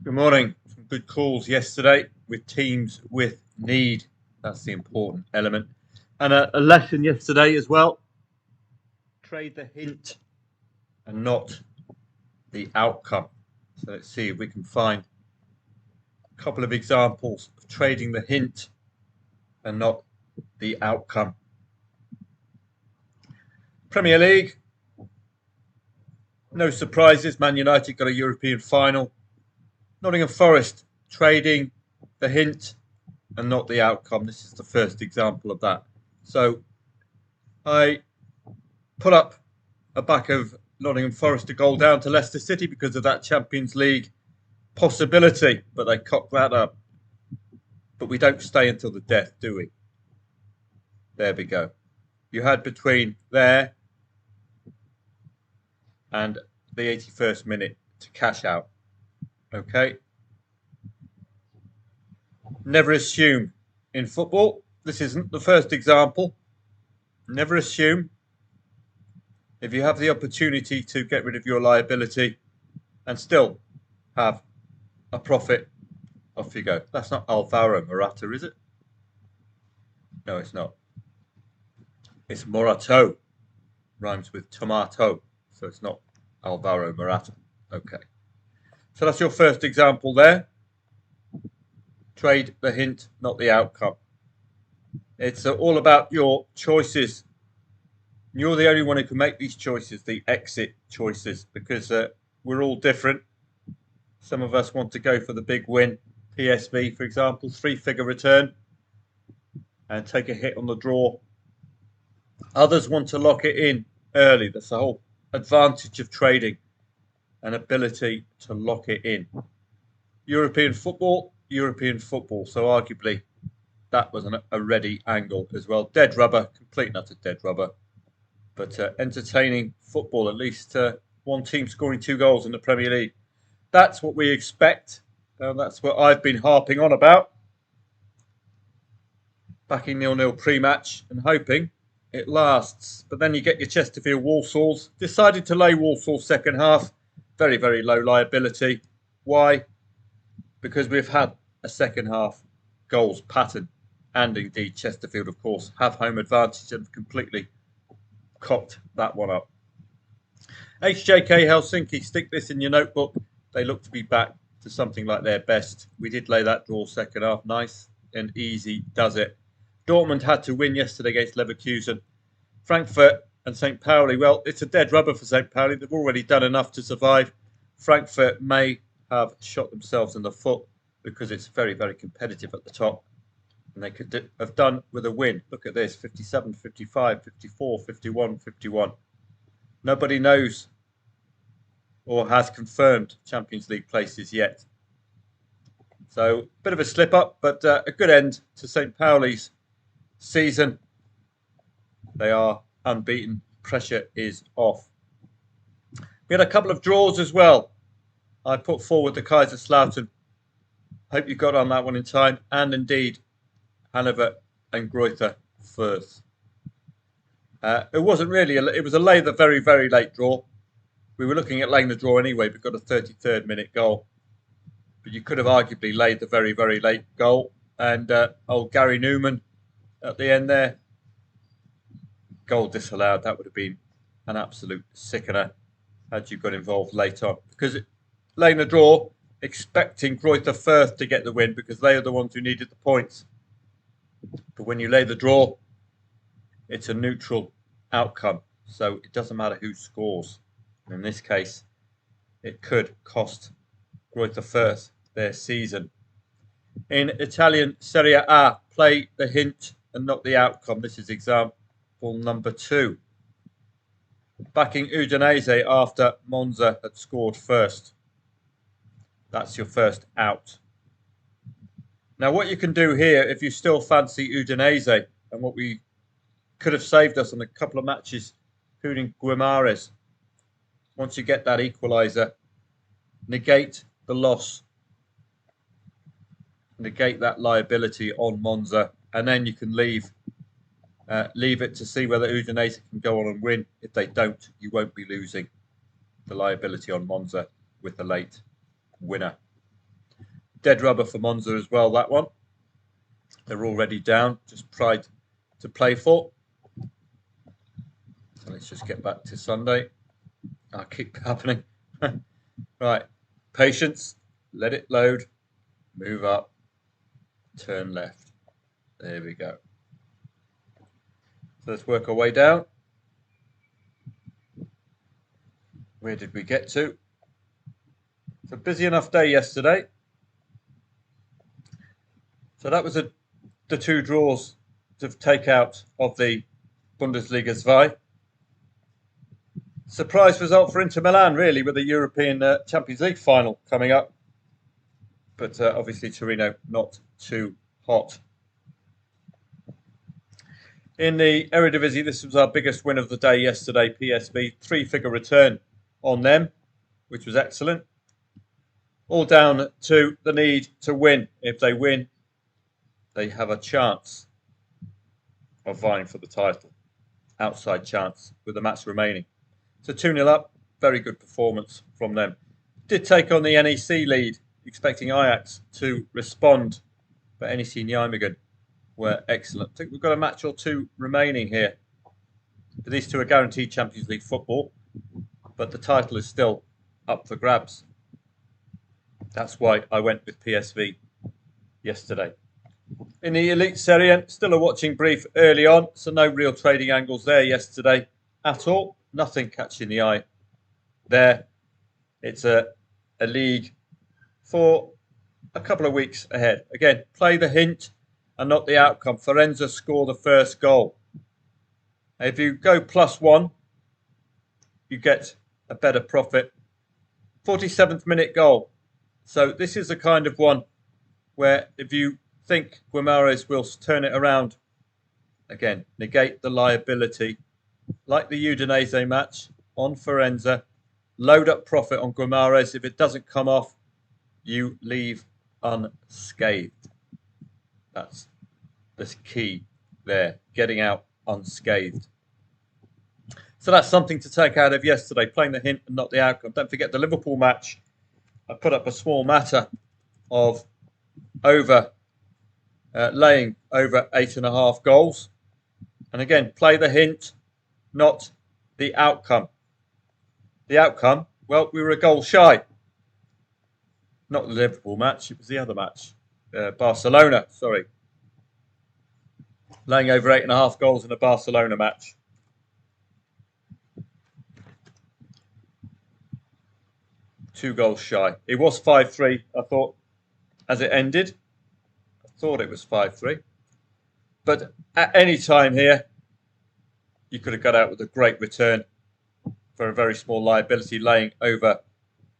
Good morning. Some good calls yesterday with teams with need. That's the important element. And a lesson yesterday as well. Trade the hint and not the outcome. So let's see if we can find a couple of examples of trading the hint and not the outcome. Premier League. No surprises. Man United got a European final. Nottingham Forest trading the hint and not the outcome. This is the first example of that. So I put up a back of Nottingham Forest to goal down to Leicester City because of that Champions League possibility, but they cocked that up. But we don't stay until the death, do we? There we go. You had between there and the 81st minute to cash out. Okay. Never assume in football. This isn't the first example. Never assume. If you have the opportunity to get rid of your liability and still have a profit, off you go. That's not Alvaro Morata, is it? No, it's not. It's Morato. Rhymes with tomato. So it's not Alvaro Morata. Okay. So that's your first example there. Trade the hint, not the outcome. It's all about your choices. You're the only one who can make these choices, the exit choices, because we're all different. Some of us want to go for the big win, PSV, for example, 3-figure return, and take a hit on the draw. Others want to lock it in early. That's the whole advantage of trading, an ability to lock it in. European football. So arguably that was a ready angle as well. Dead rubber, complete and utter dead rubber. But entertaining football, at least one team scoring 2 goals in the Premier League. That's what we expect. That's what I've been harping on about. Backing 0-0 pre-match and hoping it lasts. But then you get your Chesterfield Walsalls. Decided to lay Walsall second half. Very, very low liability. Why? Because we've had a second half goals pattern. And indeed, Chesterfield, of course, have home advantage and have completely cocked that one up. HJK Helsinki, stick this in your notebook. They look to be back to something like their best. We did lay that draw second half. Nice and easy does it. Dortmund had to win yesterday against Leverkusen. Frankfurt and St. Pauli, well, it's a dead rubber for St. Pauli. They've already done enough to survive. Frankfurt may have shot themselves in the foot because it's very, very competitive at the top. And they could have done with a win. Look at this, 57, 55, 54, 51, 51. Nobody knows or has confirmed Champions League places yet. So, a bit of a slip up, but a good end to St. Pauli's season. They are unbeaten. Pressure is off. We had a couple of draws as well. I put forward the Kaiserslautern. Hope you got on that one in time. And indeed, Hanover and Greuther Fürth. It wasn't really, it was a lay the very, very late draw. We were looking at laying the draw anyway, but got a 33rd minute goal. But you could have arguably laid the very, very late goal. And old Gary Newman at the end there. Goal disallowed. That would have been an absolute sickener had you got involved late on. Because laying the draw, expecting Greuther Fürth to get the win because they are the ones who needed the points. But when you lay the draw, it's a neutral outcome. So it doesn't matter who scores. In this case, it could cost Greuther Fürth their season. In Italian Serie A, play the hint and not the outcome. This is example number 2. Backing Udinese after Monza had scored first. That's your first out. Now, what you can do here, if you still fancy Udinese, and what we could have saved us on a couple of matches, including Guimares, once you get that equaliser, negate the loss, negate that liability on Monza, and then you can leave it to see whether Udinese can go on and win. If they don't, you won't be losing the liability on Monza with the late winner. Dead rubber for Monza as well, that one. They're already down, just tried to play for. So let's just get back to Sunday. I'll keep happening. Right, patience, let it load, move up, turn left. There we go. So let's work our way down. Where did we get to? It's a busy enough day yesterday. So that was the two draws to take out of the Bundesliga 2. Surprise result for Inter Milan, really, with the European Champions League final coming up. But obviously Torino not too hot. In the Eredivisie, this was our biggest win of the day yesterday, PSV. 3-figure return on them, which was excellent. All down to the need to win. If they win, they have a chance of vying for the title. Outside chance with the match remaining. So 2-0 up, very good performance from them. Did take on the NEC lead, expecting Ajax to respond, but NEC Nijmegen were excellent. I think we've got a match or two remaining here. But these two are guaranteed Champions League football, but the title is still up for grabs. That's why I went with PSV yesterday. In the Elite Serie, still a watching brief early on, so no real trading angles there yesterday at all. Nothing catching the eye there. It's a league for a couple of weeks ahead. Again, play the hint and not the outcome. Forenza score the first goal. If you go +1, you get a better profit. 47th minute goal. So this is the kind of one where if you think Guimaraes will turn it around, again, negate the liability. Like the Udinese match on Forenza, load up profit on Guimaraes. If it doesn't come off, you leave unscathed. That's the key there, getting out unscathed. So that's something to take out of yesterday, playing the hint and not the outcome. Don't forget the Liverpool match. I put up a small matter of laying over 8.5 goals. And again, play the hint, not the outcome. The outcome, well, we were a goal shy. Not the Liverpool match, it was the other match. Barcelona, sorry. Laying over 8.5 goals in a Barcelona match. Two goals shy. It was 5-3, I thought, as it ended. I thought it was 5-3. But at any time here, you could have got out with a great return for a very small liability, laying over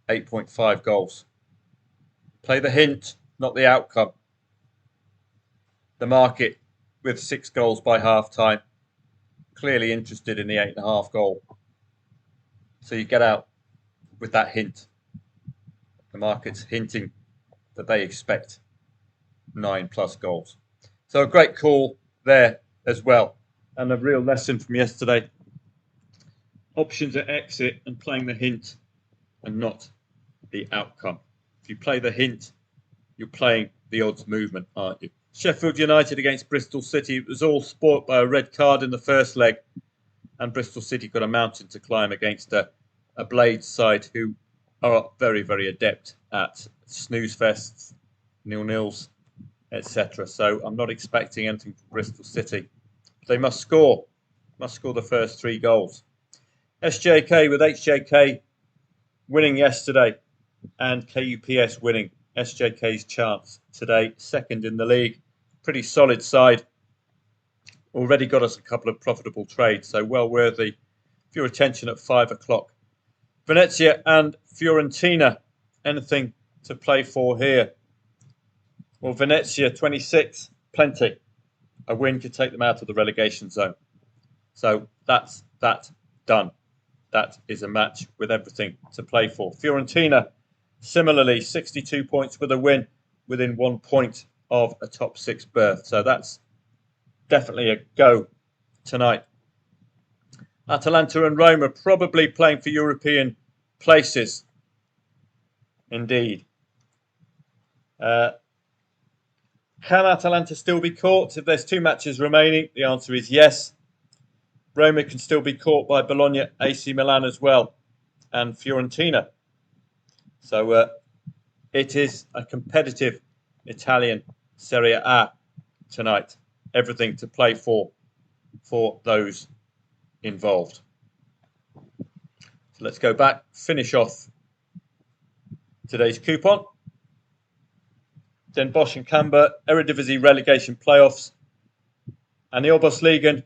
8.5 goals. Play the hint, not the outcome. The market with 6 goals by half time, clearly interested in the 8.5 goal. So you get out with that hint. The market's hinting that they expect 9+ goals. So a great call there as well. And a real lesson from yesterday. Options at exit and playing the hint and not the outcome. If you play the hint, you're playing the odds movement, aren't you? Sheffield United against Bristol City. It was all spoilt by a red card in the first leg. And Bristol City got a mountain to climb against a Blades side who are very, very adept at snooze fests, 0-0s, etc. So I'm not expecting anything from Bristol City. They must score the first 3 goals. SJK with HJK winning yesterday and KUPS winning. SJK's chance today, second in the league. Pretty solid side. Already got us a couple of profitable trades, so well worthy of your attention at 5 o'clock. Venezia and Fiorentina, anything to play for here? Well, Venezia 26, plenty. A win could take them out of the relegation zone. So that's that done. That is a match with everything to play for. Fiorentina, similarly, 62 points with a win within 1 point of a top 6 berth. So that's definitely a go tonight. Atalanta and Roma probably playing for European places. Indeed. Uh, can Atalanta still be caught? If there's 2 matches remaining, the answer is yes. Roma can still be caught by Bologna, AC Milan as well, and Fiorentina. So it is a competitive Italian Serie A tonight. Everything to play for those involved. So let's go back, finish off today's coupon. Den Bosch and Camber, Eredivisie relegation playoffs, and the Oberliga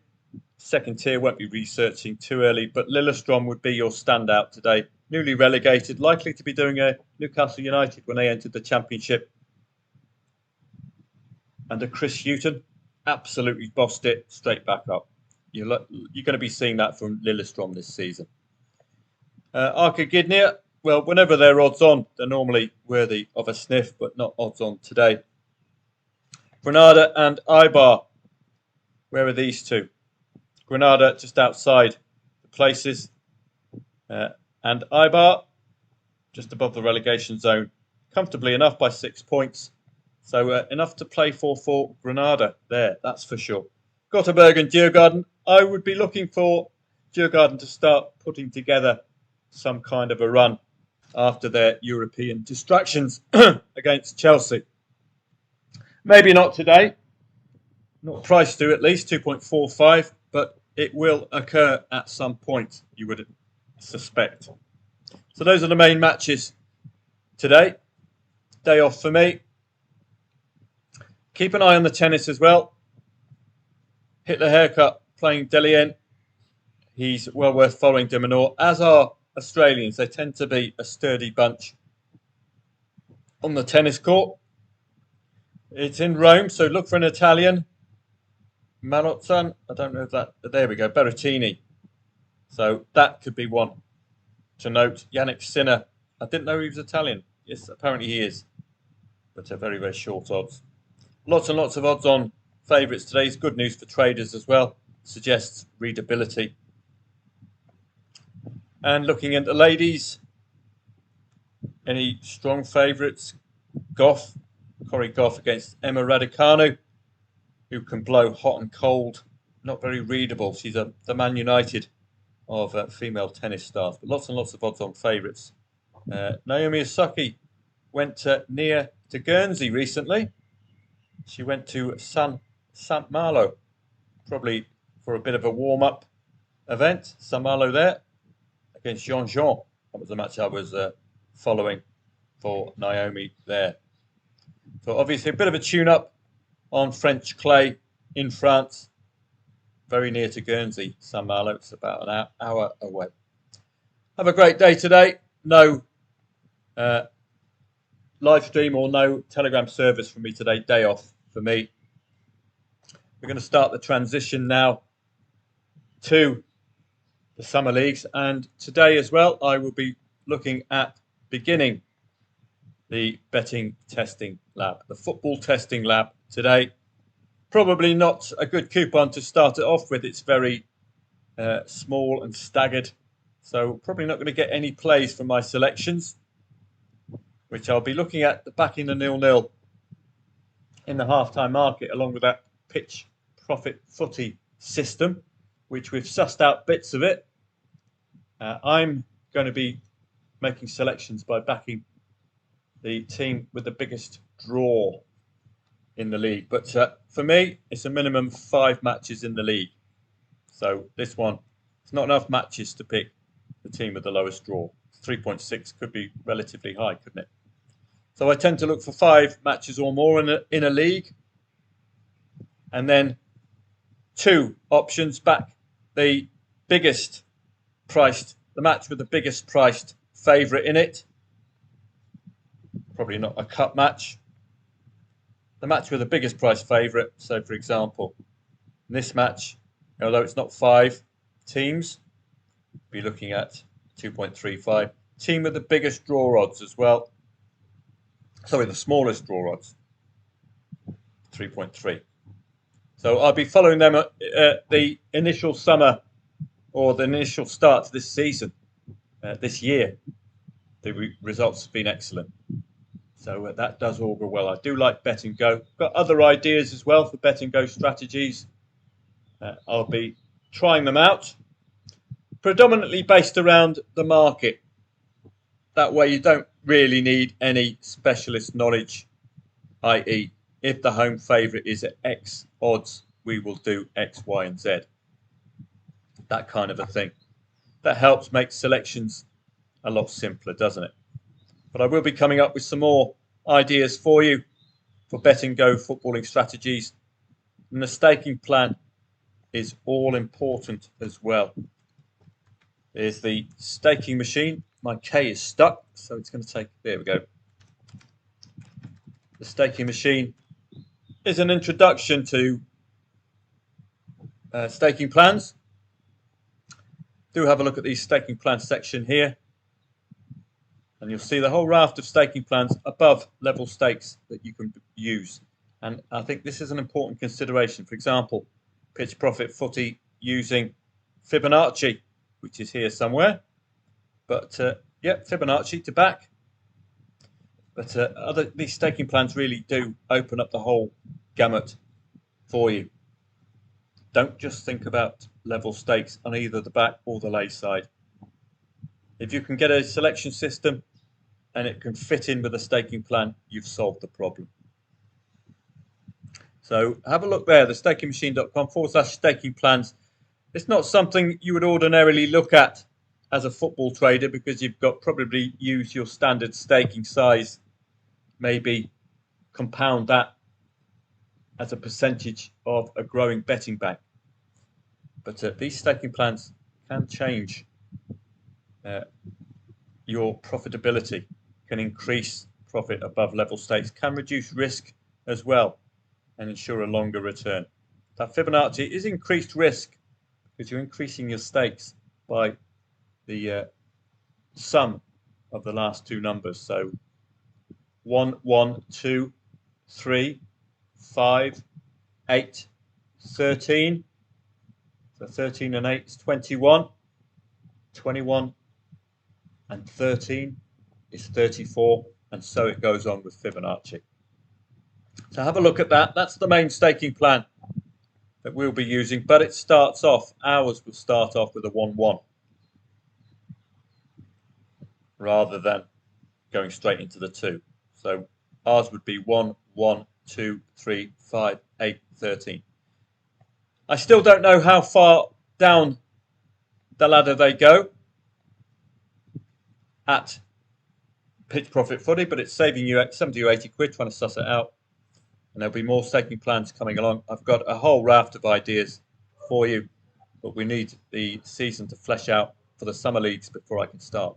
second tier. Won't be researching too early, but Lillestrøm would be your standout today. Newly relegated, likely to be doing a Newcastle United when they entered the Championship. Under Chris Hughton, absolutely bossed it straight back up. You're going to be seeing that from Lillestrøm this season. Arca Gdynia, well, whenever they're odds on, they're normally worthy of a sniff, but not odds on today. Granada and Eibar, where are these two? Granada just outside the places, and Eibar just above the relegation zone, comfortably enough by 6 points. So enough to play for Granada there, that's for sure. Gothenburg and Djurgården, I would be looking for Djurgården to start putting together some kind of a run after their European distractions against Chelsea. Maybe not today, not priced to at least 2.45, but it will occur at some point, you would suspect. So those are the main matches today. Day off for me. Keep an eye on the tennis as well. Hit the haircut playing Delien. He's well worth following, de Minaur, as are Australians. They tend to be a sturdy bunch on the tennis court. It's in Rome, so look for an Italian. Malotzan, I don't know if that... There we go, Berrettini. So that could be one to note. Yannick Sinner, I didn't know he was Italian. Yes, apparently he is. But very, very short odds. Lots and lots of odds on favourites today. It's good news for traders as well. Suggests readability. And looking at the ladies, any strong favourites? Corey Goff against Emma Raducanu, who can blow hot and cold. Not very readable. She's the Man United of female tennis stars. But lots and lots of odds on favourites. Naomi Osaka went near to Guernsey recently. She went to St Malo, probably for a bit of a warm-up event. St Malo there against Jean-Jean. That was the match I was following for Naomi there. So obviously a bit of a tune-up on French clay in France. Very near to Guernsey, St Malo. It's about an hour away. Have a great day today. No live stream or no Telegram service for me today. Day off for me. We're going to start the transition now to the summer leagues, and today as well I will be looking at beginning the betting testing lab, the football testing lab today. Probably not a good coupon to start it off with. It's very small and staggered, so probably not going to get any plays from my selections, which I'll be looking at the backing the 0-0 in the half-time market, along with that pitch profit footy system, which we've sussed out bits of it. I'm going to be making selections by backing the team with the biggest draw in the league. But for me, it's a minimum 5 matches in the league. So this one, it's not enough matches to pick the team with the lowest draw. 3.6 could be relatively high, couldn't it? So I tend to look for 5 matches or more in a league. And then 2 options, back the biggest priced, the match with the biggest priced favourite in it. Probably not a cup match. The match with the biggest price favourite. So, for example, in this match, although it's not 5 teams, we'll be looking at 2.35. Team with the biggest draw odds as well. Sorry, the smallest draw odds, 3.3. So I'll be following them at the initial summer or the initial start to this season, this year. The results have been excellent. So that does augur well. I do like Bet and Go. Got other ideas as well for Bet and Go strategies. I'll be trying them out, predominantly based around the market. That way you don't really need any specialist knowledge, i.e. if the home favourite is at X odds, we will do X, Y and Z. That kind of a thing. That helps make selections a lot simpler, doesn't it? But I will be coming up with some more ideas for you for Bet and Go footballing strategies. And the staking plan is all important as well. There's the staking machine. My K is stuck, so it's going to take, there we go. The staking machine is an introduction to staking plans. Do have a look at the staking plan section here, and you'll see the whole raft of staking plans above level stakes that you can use. And I think this is an important consideration. For example, pitch profit footy using Fibonacci, which is here somewhere. But Fibonacci to back. But these staking plans really do open up the whole gamut for you. Don't just think about level stakes on either the back or the lay side. If you can get a selection system and it can fit in with a staking plan, you've solved the problem. So have a look there, thestakingmachine.com/staking plans. It's not something you would ordinarily look at as a football trader because you've got probably use your standard staking size, maybe compound that as a percentage of a growing betting bank. But these staking plans can change your profitability, can increase profit above level stakes, can reduce risk as well and ensure a longer return. That Fibonacci is increased risk because you're increasing your stakes by the sum of the last two numbers. So 1, 1, 2, 3, 5, 8, 13. So 13 and 8 is 21. 21 and 13 is 34. And so it goes on with Fibonacci. So have a look at that. That's the main staking plan that we'll be using. But it starts off, ours will start off with a 1, 1. Rather than going straight into the 2. So ours would be 1, 1, 2, 3, 5, 8, 13. I still don't know how far down the ladder they go at pitch profit footy, but it's saving you 70 or 80 quid trying to suss it out. And there'll be more staking plans coming along. I've got a whole raft of ideas for you, but we need the season to flesh out for the summer leagues before I can start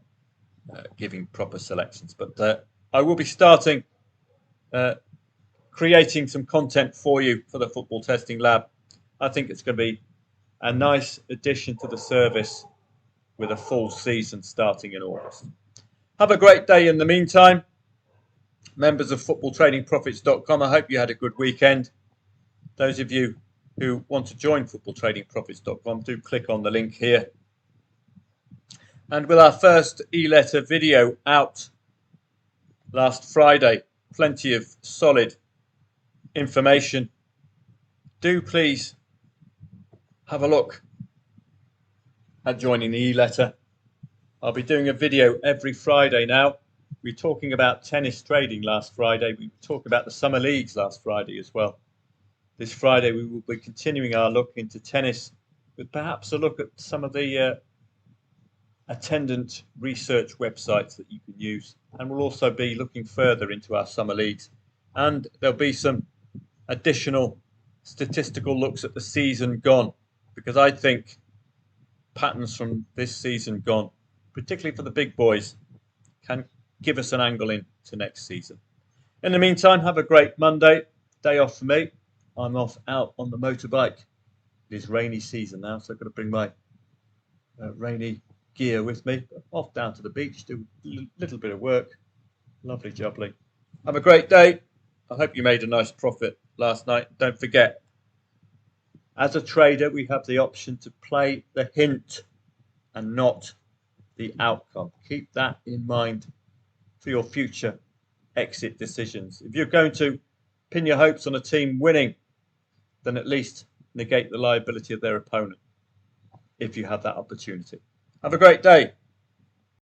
giving proper selections. But I will be starting creating some content for you for the Football Testing Lab. I think it's going to be a nice addition to the service with a full season starting in August. Have a great day in the meantime. Members of footballtradingprofits.com, I hope you had a good weekend. Those of you who want to join footballtradingprofits.com, do click on the link here. And with our first e-letter video out last Friday, plenty of solid information. Do please have a look at joining the e-letter. I'll be doing a video every Friday now. We were talking about tennis trading last Friday. We talked about the summer leagues last Friday as well. This Friday we will be continuing our look into tennis with perhaps a look at some of the attendant research websites that you can use. And we'll also be looking further into our summer leagues. And there'll be some additional statistical looks at the season gone, because I think patterns from this season gone, particularly for the big boys, can give us an angle into next season. In the meantime, have a great Monday. Day off for me. I'm off out on the motorbike. It is rainy season now, so I've got to bring my rainy gear with me. Off down to the beach, do a little bit of work. Lovely jubbly. Have a great day. I hope you made a nice profit last night. Don't forget, as a trader, we have the option to play the hint and not the outcome. Keep that in mind for your future exit decisions. If you're going to pin your hopes on a team winning, then at least negate the liability of their opponent if you have that opportunity. Have a great day.